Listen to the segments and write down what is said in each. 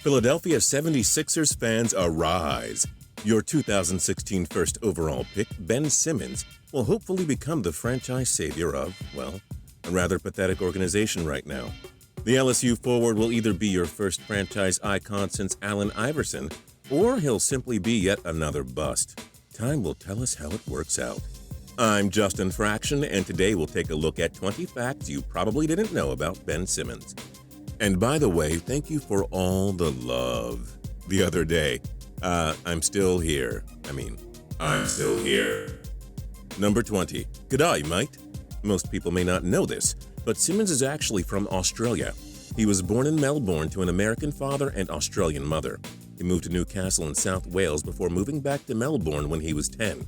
Philadelphia 76ers fans arise. Your 2016 first overall pick, Ben Simmons, will hopefully become the franchise savior of, well, a rather pathetic organization right now. The LSU forward will either be your first franchise icon since Allen Iverson, or he'll simply be yet another bust. Time will tell us how it works out. I'm Justin Fraction, and today we'll take a look at 20 facts you probably didn't know about Ben Simmons. And by the way, thank you for all the love. The other day, I'm still here. I'm still here. Number 20. G'day, mate. Most people may not know this, but Simmons is actually from Australia. He was born in Melbourne to an American father and Australian mother. He moved to Newcastle in South Wales before moving back to Melbourne when he was 10.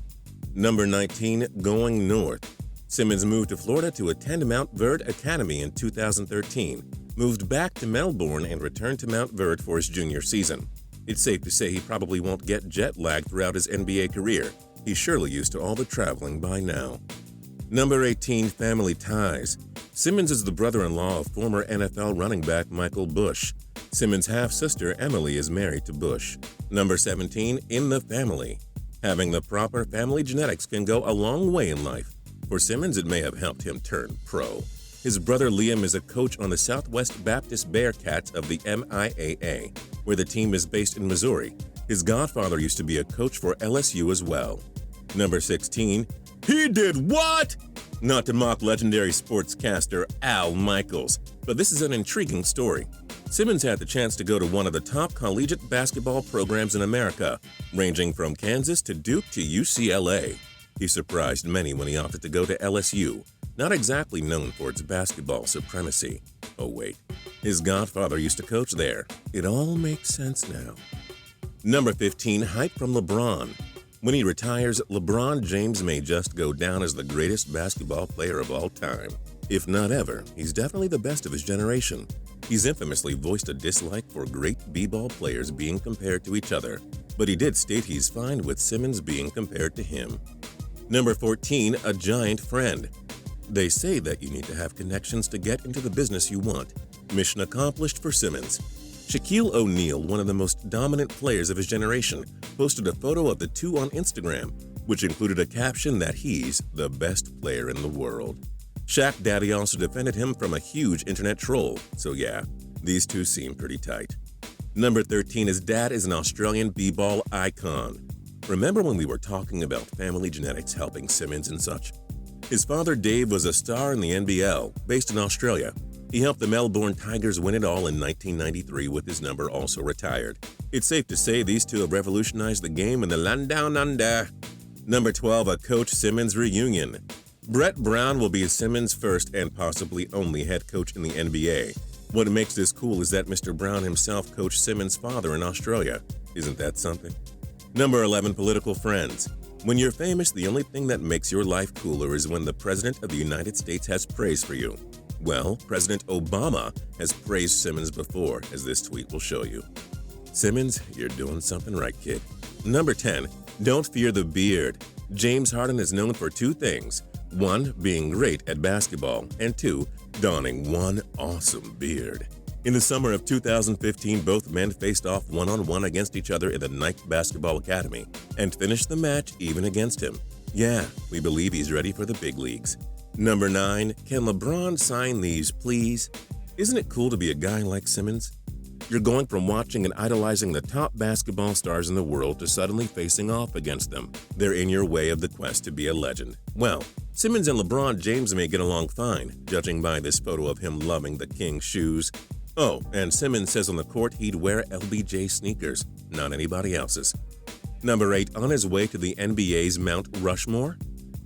Number 19. Going north. Simmons moved to Florida to attend Mount Verde Academy in 2013, moved back to Melbourne, and returned to Mount Verde for his junior season. It's safe to say he probably won't get jet lagged throughout his NBA career. He's surely used to all the traveling by now. Number 18. Family ties. Simmons is the brother-in-law of former NFL running back Michael Bush. Simmons' half-sister Emily is married to Bush. Number 17. In the family. Having the proper family genetics can go a long way in life. For Simmons, it may have helped him turn pro. His brother Liam is a coach on the Southwest Baptist Bearcats of the MIAA, where the team is based in Missouri. His godfather used to be a coach for LSU as well. Number 16. He did what? Not to mock legendary sportscaster Al Michaels, but this is an intriguing story. Simmons had the chance to go to one of the top collegiate basketball programs in America, ranging from Kansas to Duke to UCLA. He surprised many when he opted to go to LSU, not exactly known for its basketball supremacy. Oh wait, his godfather used to coach there. It all makes sense now. Number 15. Hype from LeBron. When he retires, LeBron James may just go down as the greatest basketball player of all time. If not ever, he's definitely the best of his generation. He's infamously voiced a dislike for great b-ball players being compared to each other, but he did state he's fine with Simmons being compared to him. Number 14. A giant friend. They say that you need to have connections to get into the business you want. Mission accomplished for Simmons. Shaquille O'Neal, one of the most dominant players of his generation, posted a photo of the two on Instagram, which included a caption that he's the best player in the world. Shaq Daddy also defended him from a huge internet troll, so yeah, these two seem pretty tight. Number 13. His dad is an Australian b-ball icon. Remember when we were talking about family genetics helping Simmons and such? His father Dave was a star in the NBL, based in Australia. He helped the Melbourne Tigers win it all in 1993 with his number also retired. It's safe to say these two have revolutionized the game in the land down under. Number 12. A Coach Simmons reunion. Brett Brown will be Simmons' first and possibly only head coach in the NBA. What makes this cool is that Mr. Brown himself coached Simmons' father in Australia. Isn't that something? Number 11. Political friends. When you're famous, the only thing that makes your life cooler is when the President of the United States has praise for you. Well, President Obama has praised Simmons before, as this tweet will show you. Simmons, you're doing something right, kid. Number 10. Don't fear the beard. James Harden is known for two things. 1. Being great at basketball, and 2. Donning one awesome beard. In the summer of 2015, both men faced off one-on-one against each other in the Nike Basketball Academy and finished the match even against him. Yeah, we believe he's ready for the big leagues. Number 9. Can LeBron sign these, please? Isn't it cool to be a guy like Simmons? You're going from watching and idolizing the top basketball stars in the world to suddenly facing off against them. They're in your way of the quest to be a legend. Well, Simmons and LeBron James may get along fine, judging by this photo of him loving the King's shoes. Oh, and Simmons says on the court he'd wear LBJ sneakers, not anybody else's. Number 8. On his way to the NBA's Mount Rushmore?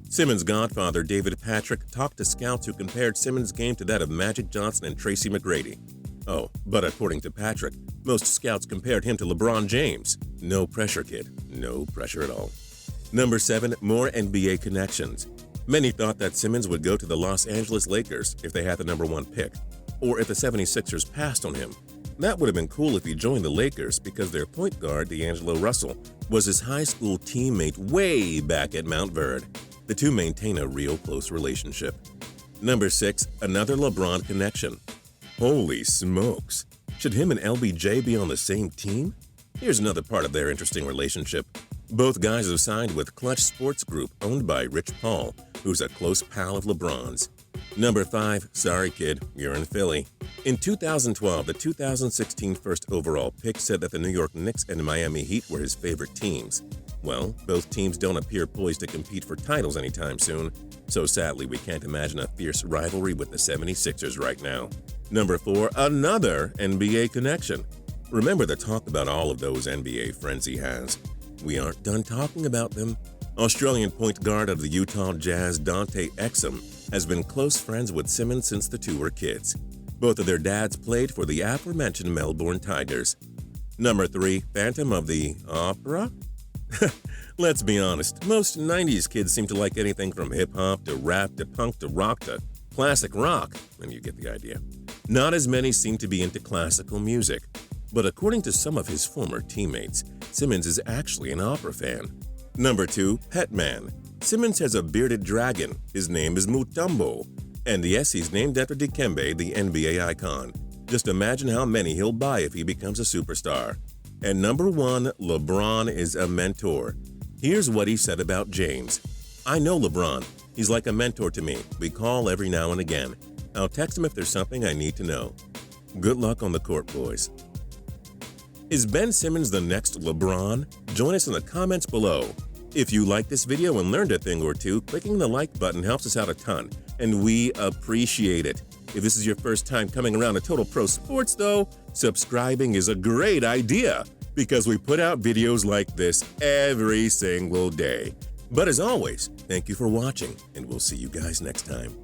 Simmons' godfather, David Patrick, talked to scouts who compared Simmons' game to that of Magic Johnson and Tracy McGrady. Oh, but according to Patrick, most scouts compared him to LeBron James. No pressure, kid. No pressure at all. Number 7. More NBA connections. Many thought that Simmons would go to the Los Angeles Lakers if they had the number 1 pick, or if the 76ers passed on him. That would have been cool if he joined the Lakers because their point guard, D'Angelo Russell, was his high school teammate way back at Mount Verde. The two maintain a real close relationship. Number 6. Another LeBron connection. Holy smokes. Should him and LBJ be on the same team? Here's another part of their interesting relationship. Both guys have signed with COACH Sports Group, owned by Rich Paul, who's a close pal of LeBron's. Number 5, sorry kid, you're in Philly. In 2012, the 2016 first overall pick said that the New York Knicks and Miami Heat were his favorite teams. Well, both teams don't appear poised to compete for titles anytime soon, so sadly we can't imagine a fierce rivalry with the 76ers right now. Number 4, another NBA connection. Remember the talk about all of those NBA friends he has. We aren't done talking about them. Australian point guard of the Utah Jazz, Dante Exum, has been close friends with Simmons since the two were kids. Both of their dads played for the aforementioned Melbourne Tigers. Number 3, Phantom of the Opera? Let's be honest, most 90s kids seem to like anything from hip-hop to rap to punk to rock to classic rock, and you get the idea. Not as many seem to be into classical music, but according to some of his former teammates, Simmons is actually an opera fan. Number 2, Pet Man. Simmons has a bearded dragon. His name is Mutombo. And yes, he's named after Dikembe, the NBA icon. Just imagine how many he'll buy if he becomes a superstar. And number 1, LeBron is a mentor. Here's what he said about James. I know LeBron. He's like a mentor to me. We call every now and again. I'll text him if there's something I need to know. Good luck on the court, boys. Is Ben Simmons the next LeBron? Join us in the comments below. If you liked this video and learned a thing or two, clicking the like button helps us out a ton, and we appreciate it. If this is your first time coming around to Total Pro Sports though, subscribing is a great idea because we put out videos like this every single day. But as always, thank you for watching, and we'll see you guys next time.